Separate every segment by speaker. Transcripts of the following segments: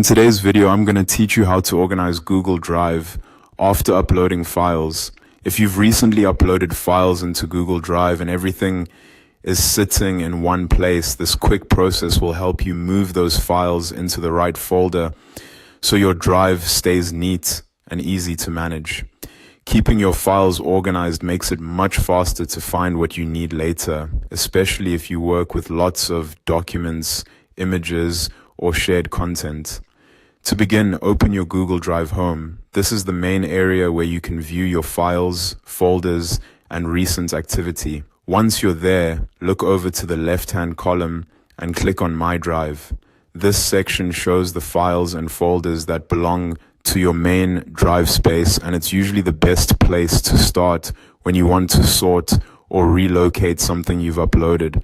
Speaker 1: In today's video, I'm going to teach you how to organize Google Drive after uploading files. If you've recently uploaded files into Google Drive and everything is sitting in one place, this quick process will help you move those files into the right folder so your drive stays neat and easy to manage. Keeping your files organized makes it much faster to find what you need later, especially if you work with lots of documents, images, or shared content. To begin, open your Google Drive Home. This is the main area where you can view your files, folders, and recent activity. Once you're there, look over to the left-hand column and click on My Drive. This section shows the files and folders that belong to your main drive space, and it's usually the best place to start when you want to sort or relocate something you've uploaded.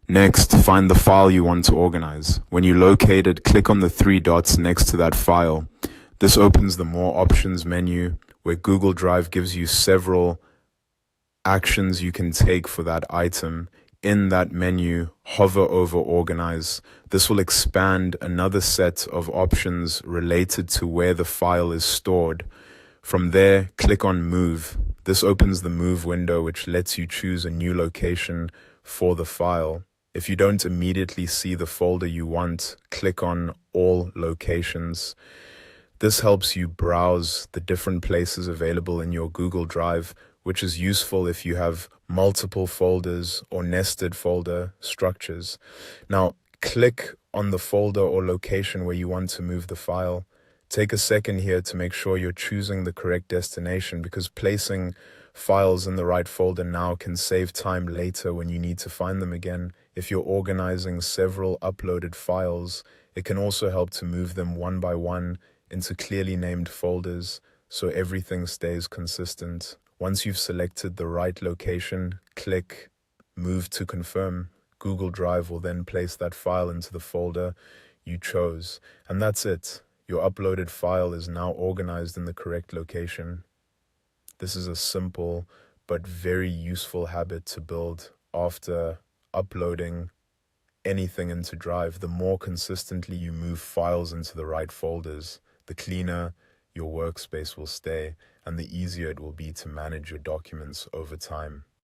Speaker 1: Next, find the file you want to organize. When you locate it, click on the three dots next to that file. This opens the More Options menu, where Google Drive gives you several actions you can take for that item. In that menu, hover over Organize. This will expand another set of options related to where the file is stored. From there, click on Move. This opens the Move window, which lets you choose a new location for the file. If you don't immediately see the folder you want, click on All Locations. This helps you browse the different places available in your Google Drive, which is useful if you have multiple folders or nested folder structures. Now, click on the folder or location where you want to move the file. Take a second here to make sure you're choosing the correct destination, because placing files in the right folder now can save time later when you need to find them again. If you're organizing several uploaded files, it can also help to move them one by one into clearly named folders so everything stays consistent. Once you've selected the right location, click Move to confirm. Google Drive will then place that file into the folder you chose. And that's it. Your uploaded file is now organized in the correct location. This is a simple but very useful habit to build after uploading anything into Drive. The more consistently you move files into the right folders, the cleaner your workspace will stay and the easier it will be to manage your documents over time.